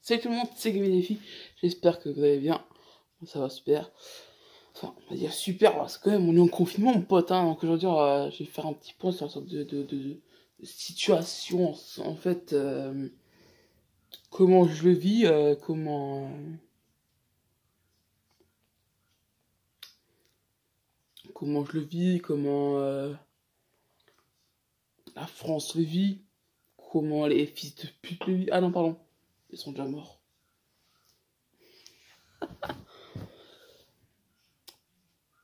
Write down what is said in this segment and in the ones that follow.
Salut tout le monde, c'est Gamin et les filles. J'espère que vous allez bien. Ça va super. Enfin, on va dire super, parce que quand même on est en confinement, mon pote. Hein, donc aujourd'hui, je vais faire un petit point sur une sorte de situation. En fait, comment je le vis, comment je le vis, comment la France le vit, comment les fils de pute le vivent. Ah non, pardon, ils sont déjà morts.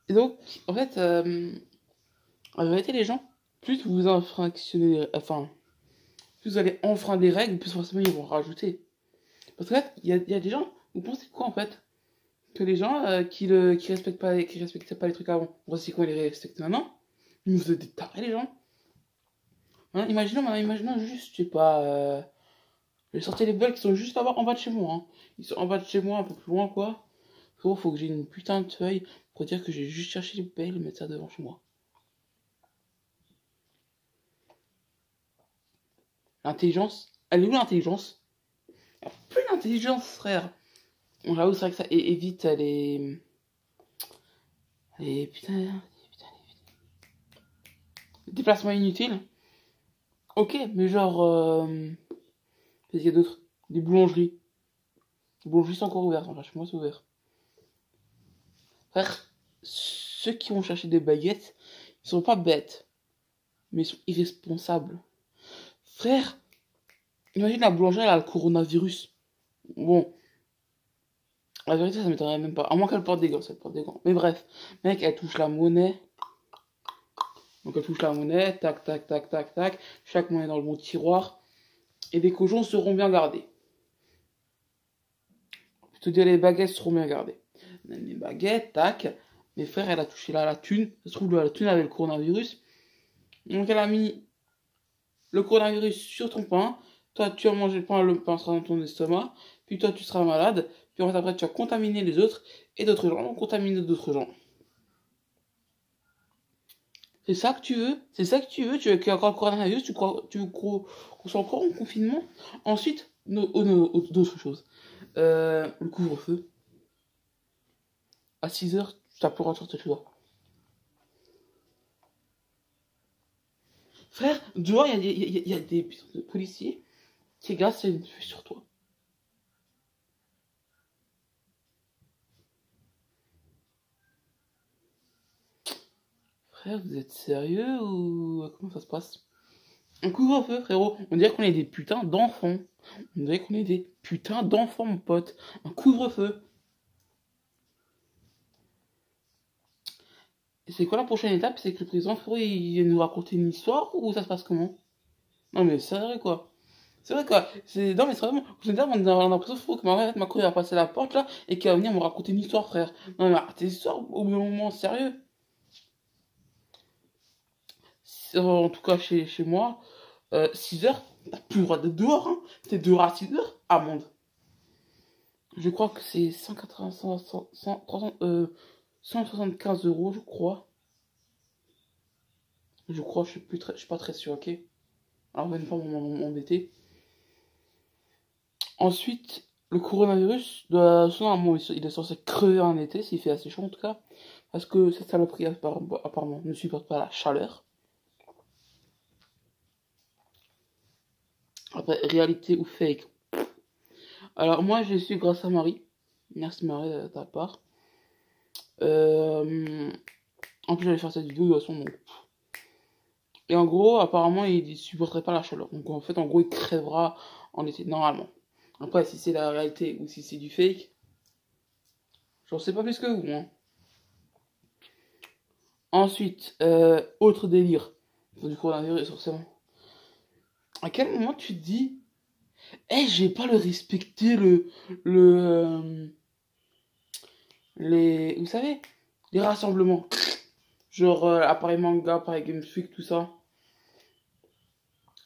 Et donc, en fait, en vérité, les gens, plus vous infractionnez, enfin, plus vous allez enfreindre les règles, plus forcément ils vont rajouter. Parce qu'en fait, il y a des gens, vous pensez quoi en fait? Que les gens qui respectaient pas les trucs avant, voici quoi ils les respectent maintenant? Vous êtes des tarés les gens. Hein, imaginons juste, je sais pas, j'ai sorti les balles qui sont juste là-bas en bas de chez moi. Hein. Ils sont en bas de chez moi, un peu plus loin quoi. Faut que j'ai une putain de feuille pour dire que j'ai juste cherché les balles et mettre ça devant chez moi. L'intelligence, elle est où l'intelligence? Il n'y a plus d'intelligence, frère. Bon, j'avoue, c'est vrai que ça évite putain, les déplacements inutiles. Ok, mais genre, qu'est-ce qu'il y a d'autre? Des boulangeries. Les boulangeries sont encore ouvertes, enfin, chez moi c'est ouvert. Frère, ceux qui vont chercher des baguettes, ils sont pas bêtes, mais ils sont irresponsables. Frère, imagine la boulangère, elle a le coronavirus. Bon, la vérité, ça m'étonnerait même pas. À moins qu'elle porte des gants, elle porte des gants. Mais bref, mec, elle touche la monnaie. Donc elle touche la monnaie, tac, tac, tac, tac, tac. Chaque monnaie dans le bon tiroir. Et les cochons seront bien gardés. Je te dis, les baguettes seront bien gardées. Les baguettes, tac. Mes frères, elle a touché là la thune. Ça se trouve, la thune avait le coronavirus. Donc elle a mis le coronavirus sur ton pain. Toi, tu as mangé le pain sera dans ton estomac. Puis toi, tu seras malade. Puis en fait, après, tu vas contaminer les autres. Et d'autres gens vont contaminer d'autres gens. C'est ça que tu veux? C'est ça que tu veux? Tu veux qu'il y ait encore le coronavirus? Tu veux qu'on soit encore en confinement? Ensuite, d'autres choses. Le couvre-feu. À 6h, tu n'as plus le droit de sortir chez toi. Frère, dehors, il y a des policiers qui gassent une feuille sur toi. Frère, vous êtes sérieux ou comment ça se passe? Un couvre-feu, frérot. On dirait qu'on est des putains d'enfants. On dirait qu'on est des putains d'enfants, mon pote. Un couvre-feu. Et c'est quoi la prochaine étape? C'est que le président, frérot, il vient nous raconter une histoire ou ça se passe comment? Non, mais c'est vrai, quoi. C'est vrai, quoi. Non, mais c'est vraiment. On a l'impression, frérot, que Macron il va passer la porte, là, et qu'il va venir me raconter une histoire, frère. Non, mais arrêtez l'histoire au bout d'un moment, sérieux. En tout cas, chez moi, 6h, t'as plus le droit d'être dehors, hein. T'es dehors à 6h, amende. Je crois que c'est 175 euros, je crois. Je suis pas très sûr, ok? Alors, même pas m'embêter. Ensuite, le coronavirus, normalement, il est censé crever en été, s'il fait assez chaud en tout cas. Parce que cette saloperie, apparemment, ne supporte pas la chaleur. Après, réalité ou fake? Alors, moi, je suis grâce à Marie. Merci Marie de ta part. En plus, j'allais faire cette vidéo de toute façon, donc. Et en gros, apparemment, il supporterait pas la chaleur. Donc, en fait, en gros, il crèvera en été, normalement. Après, si c'est la réalité ou si c'est du fake, j'en sais pas plus que vous, hein. Ensuite, autre délire. Du coronavirus, forcément. À quel moment tu te dis, je vais pas le respecter, vous savez, les rassemblements. Genre, appareil manga, appareil Game Freak, tout ça.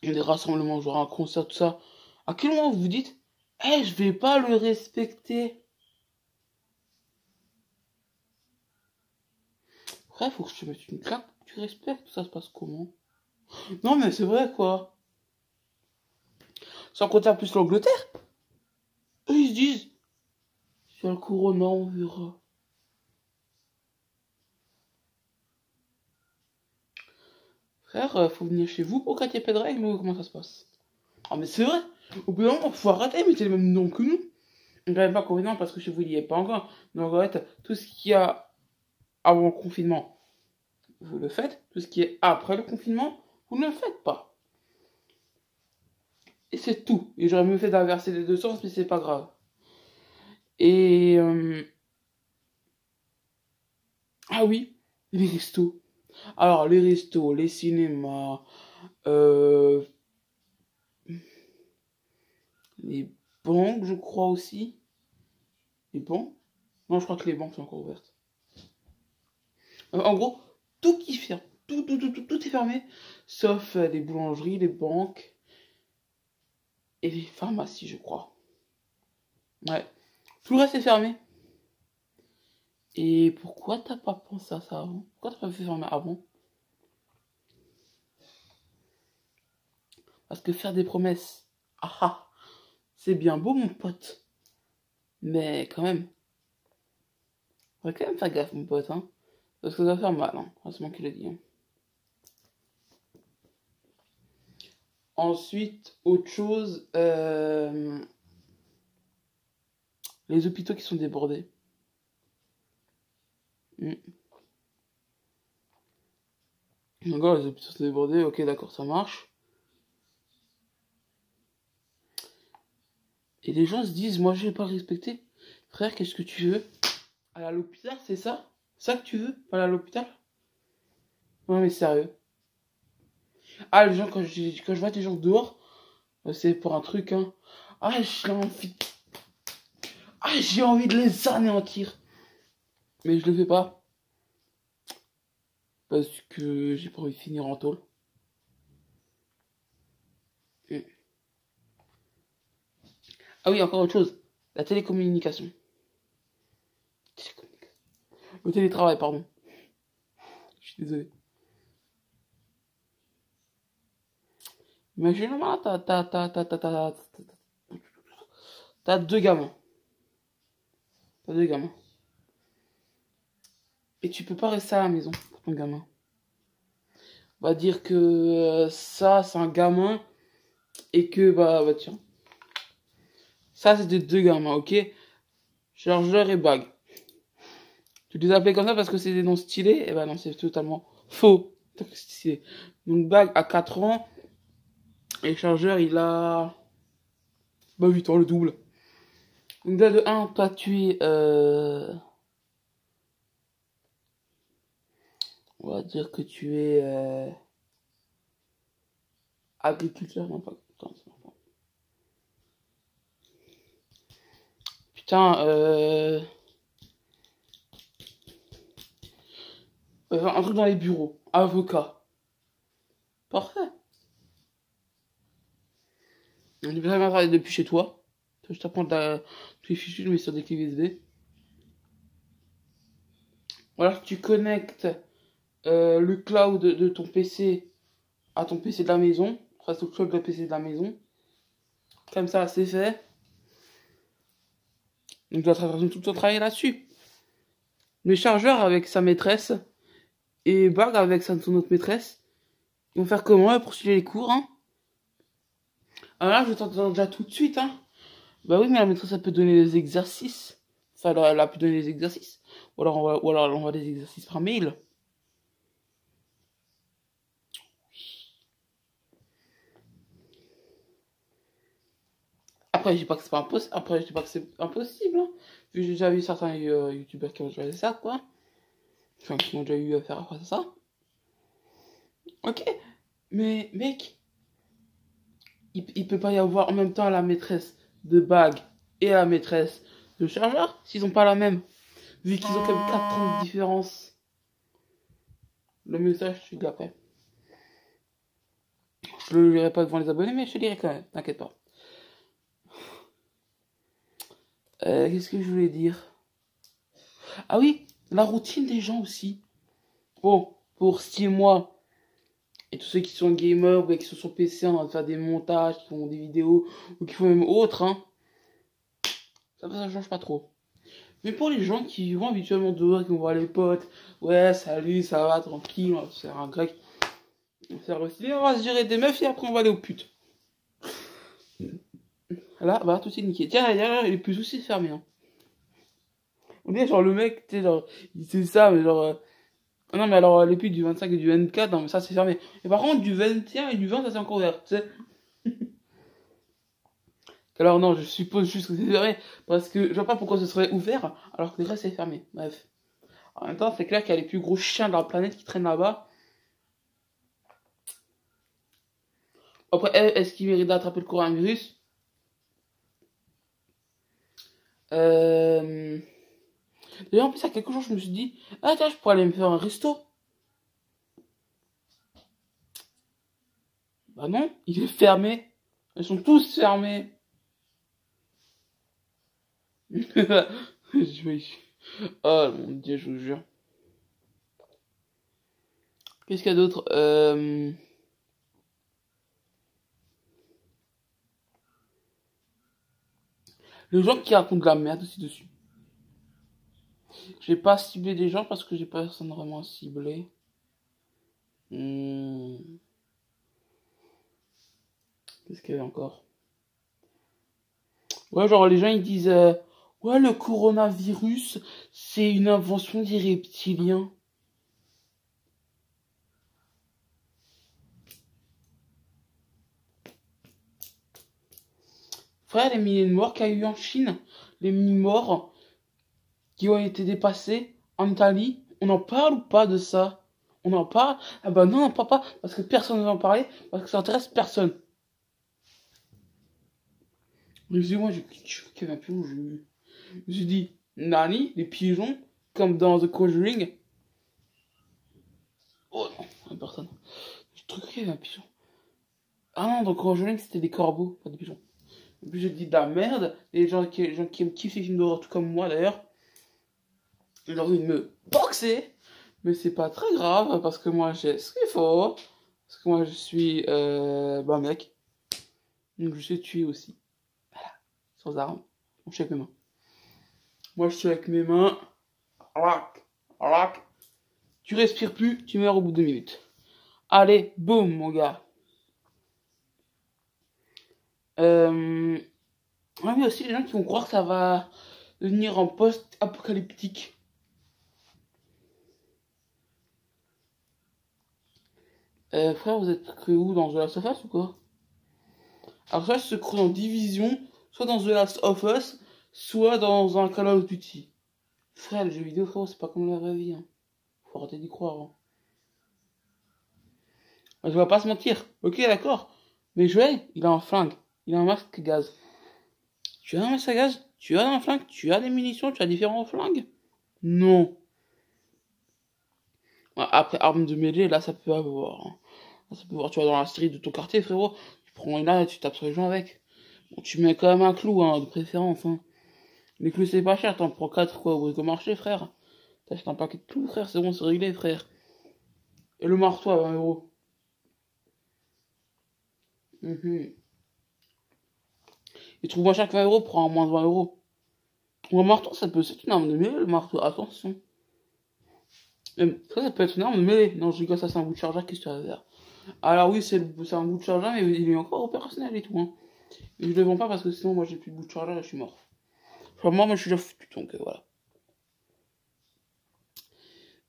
Des rassemblements, genre un concert, tout ça. À quel moment vous vous dites, je vais pas le respecter? Bref, faut que je te mette une claque, tu respectes, ça se passe comment? Non, mais c'est vrai, quoi. Sans compter en plus l'Angleterre. eux, ils se disent, sur le corona, on verra. Frère, faut venir chez vous pour qu'il n'y ait pas de règles, ou comment ça se passe? Ah, mais c'est vrai. Au bout d'un moment, faut arrêter, mettez le même nom que nous. On ne pas confinement parce que chez vous, il n'y est pas encore. Donc, en fait, tout ce qu'il y a avant le confinement, vous le faites. Tout ce qui est après le confinement, vous ne le faites pas. Et c'est tout. Et j'aurais mieux fait d'inverser les deux sens, mais c'est pas grave. Et... ah oui, les restos. Alors, les restos, les cinémas, les banques, je crois aussi. Les banques? Non, je crois que les banques sont encore ouvertes. En gros, tout qui ferme. Tout est fermé. Sauf les boulangeries, les banques et les pharmacies, je crois. Ouais. Tout le reste est fermé. Et pourquoi t'as pas pensé à ça avant? Pourquoi t'as pas fait fermer avant? Parce que faire des promesses, c'est bien beau, mon pote. Mais quand même, faut quand même faire gaffe, mon pote, hein. Parce que ça va faire mal, hein. C'est moi qui le dis. Hein. Ensuite, autre chose, les hôpitaux qui sont débordés. D'accord, les hôpitaux sont débordés, ok, d'accord, ça marche. Et les gens se disent, moi je vais pas respecter. Frère, qu'est-ce que tu veux? Aller à l'hôpital, c'est ça? Ça que tu veux? Aller à l'hôpital? Non mais sérieux. Ah, les gens, quand je vois des gens dehors, c'est pour un truc, hein. Ah, j'ai envie de les anéantir. Mais je le fais pas. Parce que j'ai pas envie de finir en tôle. Ah oui, encore autre chose. La télécommunication. Le télétravail, pardon. Je suis désolé. Imagine, là, t'as deux gamins. T'as deux gamins. Et tu peux pas rester à la maison pour ton gamin. On va dire que ça, c'est un gamin. Et que, bah tiens. Ça, c'est des deux gamins, ok? Chargeur et bague. Tu les appelles comme ça parce que c'est des noms stylés? Eh ben non, c'est totalement faux. Donc bague a 4 ans. Et chargeur, il a... bah 8 ans, le double. Donc là, de 1, toi, tu es... on va dire que tu es... agriculteur, non pas... Putain, un truc dans les bureaux. Avocat. Parfait. On peut vraiment travailler depuis chez toi. Je t'apprends tous les fichiers, je mets sur des clés USB. Ou alors tu connectes le cloud de ton PC à ton PC de la maison. Enfin, au cloud de la PC de la maison. Comme ça, c'est fait. Donc tu dois tout ton travail là-dessus. Le chargeur avec sa maîtresse et Bag avec son autre maîtresse. Ils vont faire comment pour suivre les cours, hein? Alors là, je t'entends déjà tout de suite, hein? Bah oui, mais la maîtresse, elle peut donner des exercices. Enfin, elle a pu donner des exercices. Ou alors, elle envoie des exercices par mail. Après, je dis pas que c'est pas impossible. Après, je dis pas que c'est impossible, hein. Vu que j'ai déjà vu certains youtubeurs qui ont déjà fait ça, quoi. Enfin, qui ont déjà eu à faire ça. Ok. Mais, mec, il peut pas y avoir en même temps la maîtresse de bague et la maîtresse de chargeur s'ils ont pas la même. Vu qu'ils ont quand même 4 ans de différence. Le message, je te dis après. Je le lirai pas devant les abonnés, mais je te lirai quand même, t'inquiète pas. Qu'est-ce que je voulais dire? Ah oui, la routine des gens aussi. Bon, pour style moi, et tous ceux qui sont gamers, ou qui sont sur PC en train de faire des montages, qui font des vidéos, ou qui font même autre, hein. ça change pas trop. Mais pour les gens qui vont habituellement dehors, qui vont voir les potes, ouais, salut, ça va, tranquille, c'est un grec. On va se gérer des meufs et après on va aller aux putes. Là, bah, tout est niqué. Tiens, il est plus aussi fermé, hein. On est genre le mec, tu sais, genre, il sait ça, mais genre. Non, mais alors, les putes du 25 et du 24, non, mais ça c'est fermé. Et par contre, du 21 et du 20, ça c'est encore ouvert, tu sais. Alors, non, je suppose juste que c'est fermé, parce que je vois pas pourquoi ce serait ouvert, alors que le reste c'est fermé. Bref. En même temps, c'est clair qu'il y a les plus gros chiens de la planète qui traînent là-bas. Après, est-ce qu'ils méritent d'attraper le coronavirus? D'ailleurs, en plus, à quelque chose, je me suis dit, ah tiens, je pourrais aller me faire un resto. Bah non, il est fermé. Ils sont tous fermés. Oh mon dieu, je vous jure. Qu'est-ce qu'il y a d'autre Les gens qui racontent de la merde aussi dessus. J'ai pas ciblé des gens parce que j'ai pas personne vraiment ciblé. Qu'est-ce qu'il y a encore? Ouais, genre les gens ils disent ouais, le coronavirus, c'est une invention des reptiliens. Frère, les milliers de morts qu'il y a eu en Chine, les morts qui ont été dépassés en Italie, on en parle ou pas de ça? On en parle? Ah bah non, on en parle pas, parce que personne ne va en parler, parce que ça intéresse personne. Excusez-moi, j'ai qu'il y avait un pigeon, je me suis dit, Nani, les pigeons, comme dans The Conjuring. Oh non, personne. J'ai trouvé qu'il y avait un pigeon. Ah non, dans The Conjuring, c'était des corbeaux, pas des pigeons. En plus, j'ai dit de la merde. Les gens qui aiment kiffer les films d'horreur, tout comme moi d'ailleurs, ils ont envie de me boxer. Mais c'est pas très grave, parce que moi j'ai ce qu'il faut. Parce que moi je suis bah mec. Donc je sais tuer aussi. Voilà. Sans armes. Je suis avec mes mains. Moi je suis avec mes mains. Rac. Tu respires plus, tu meurs au bout de 2 minutes. Allez, boum mon gars. Ouais, mais aussi les gens qui vont croire que ça va devenir en post-apocalyptique. Frère, vous êtes que où, dans The Last of Us ou quoi? Alors ça se creuse en division, soit dans The Last of Us, soit dans un Call of Duty. Frère, les jeux vidéo, frère, c'est pas comme la vraie vie, hein. Faut arrêter d'y croire, hein. Je vais pas se mentir, ok, d'accord. Mais Joël, il a un flingue, il a un masque gaz. Tu as un masque à gaz? Tu as un flingue? Tu as des munitions? Tu as différents flingues? Non. Après, arme de mêlée, là, ça peut avoir, hein. Là, ça peut avoir, tu vois, dans la street de ton quartier, frérot. Tu prends une là et tu tapes sur les gens avec. Bon, tu mets quand même un clou, hein, de préférence, hein. Les clous, c'est pas cher, t'en prends 4 quoi, au marché, frère. T'achètes un paquet de clous, frère, c'est bon, c'est réglé, frère. Et le marteau à 20 €. Et trouve moins cher que 20 €, prends moins de 20 €. Ou un marteau, ça peut être une arme de mêlée, le marteau, attention. Même, ça peut être une arme de mêlée. Non, je rigole, ça c'est un bout de chargeur, qu'est-ce que tu vas faire? Alors oui, c'est un bout de chargeur, mais il est encore opérationnel et tout, hein. Et je le vends pas parce que sinon, moi, j'ai plus de bout de chargeur et je suis mort. Enfin, moi, je suis déjà foutu, donc voilà.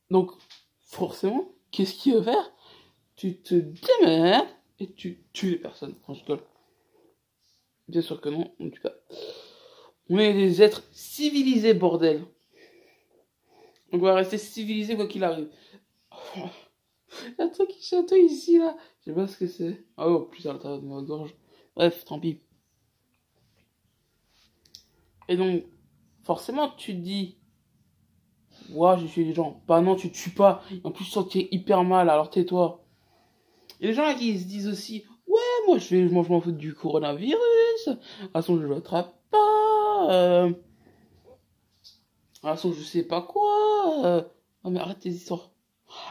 Donc, forcément, qu'est-ce qu'il veut faire? Tu te démerdes et tu tues les personnes. Quand je rigole. Bien sûr que non, on ne tue pas. On est des êtres civilisés, bordel. Donc on va rester civilisés quoi qu'il arrive. Il y a un truc qui chatouille ici, là. Je sais pas ce que c'est. Oh, plus à l'intérieur de ma gorge. Bref, tant pis. Et donc, forcément, tu te dis, ouah, j'ai tué les gens. Bah non, tu tues pas. En plus, tu sens que tu es hyper mal, alors tais-toi. Et les gens là qui se disent aussi, ouais, moi je m'en fous du coronavirus. De toute façon, je l'attrape pas. De toute façon, je sais pas quoi. Non, mais arrête tes histoires.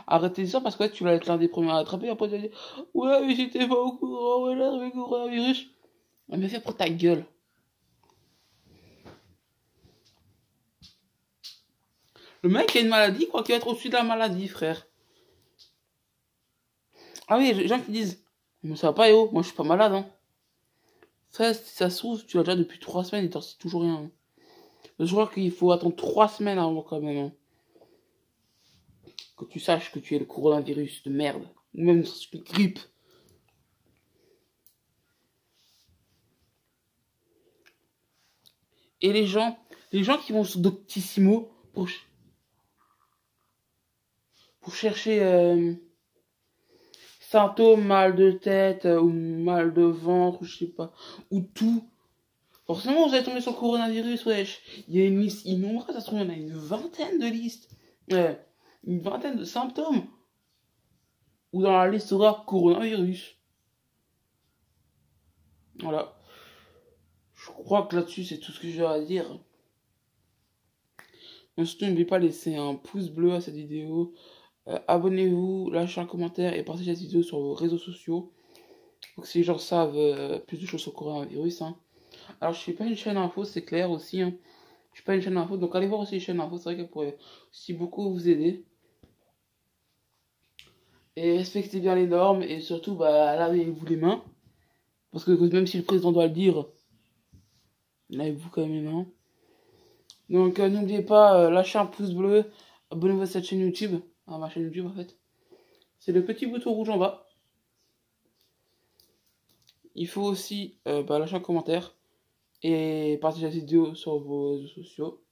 Arrête tes histoires parce que ouais, tu vas être l'un des premiers à attraper. Après, tu vas dire, ouais, mais j'étais pas au courant. Ouais, là, le coronavirus. Non, mais fais pour ta gueule. Le mec a une maladie, quoi, qu'il va être au-dessus de la maladie, frère. Ah oui, les gens qui disent, mais ça va pas, moi je suis pas malade, hein. Ça, si ça se trouve, tu l'as déjà depuis 3 semaines et t'en sais toujours rien. Hein. Je crois qu'il faut attendre 3 semaines avant quand même. Hein. Que tu saches que tu es le coronavirus de merde. Ou même une grippe. Et les gens qui vont sur Doctissimo pour chercher symptômes, mal de tête ou mal de ventre, ou je sais pas, ou tout. Forcément, vous allez tomber sur le coronavirus, wesh. Il y a une liste innombrable, ça se trouve, il y en a une vingtaine de listes. Une vingtaine de symptômes. Ou dans la liste aura coronavirus. Voilà. Je crois que là-dessus, c'est tout ce que j'ai à dire. Mais surtout, n'oubliez pas de laisser un pouce bleu à cette vidéo. Abonnez-vous, lâchez un commentaire et partagez cette vidéo sur vos réseaux sociaux. Pour que si les gens savent plus de choses sur le coronavirus. Hein. Alors, je suis pas une chaîne info, c'est clair aussi. Hein. Je suis pas une chaîne info, donc allez voir aussi les chaînes info. C'est vrai qu'elle pourrait aussi beaucoup vous aider. Et respectez bien les normes et surtout, bah, lavez-vous les mains. Parce que même si le président doit le dire, lavez-vous quand même les mains. Donc n'oubliez pas, lâchez un pouce bleu, abonnez-vous à cette chaîne YouTube, à ma chaîne YouTube en fait. C'est le petit bouton rouge en bas. Il faut aussi lâcher un commentaire et partager la vidéo sur vos réseaux sociaux.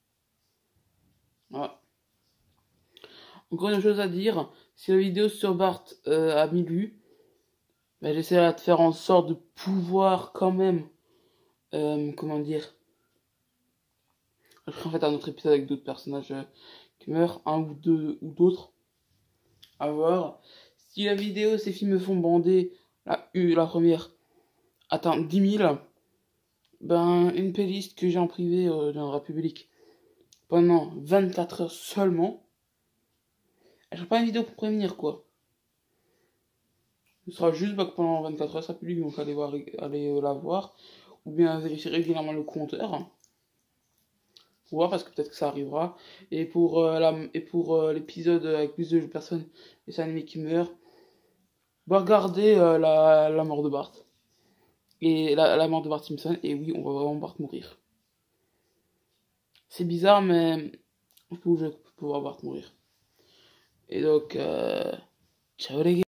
Voilà. Encore une chose à dire, si la vidéo sur Bart a 1000 vues, bah, j'essaierai de faire en sorte de pouvoir quand même, comment dire, je ferai en fait un autre épisode avec d'autres personnages qui meurent, un ou deux ou d'autres. À voir. Si la vidéo, ces films me font bander, la première, atteint 10 000, ben, une playlist que j'ai en privé deviendra publique pendant 24 heures seulement. Elle sera pas une vidéo pour prévenir, quoi. Ce sera juste que pendant 24 heures, ça publie, donc allez la voir. Ou bien vérifier régulièrement le compteur. Pour voir, parce que peut-être que ça arrivera. Et pour l'épisode avec plus de personnes, les animés qui meurent, bah, regardez la mort de Bart. Et la mort de Bart Simpson, et oui, on va vraiment Bart mourir. C'est bizarre, mais je peux voir Bart mourir. Et donc, ciao les gars.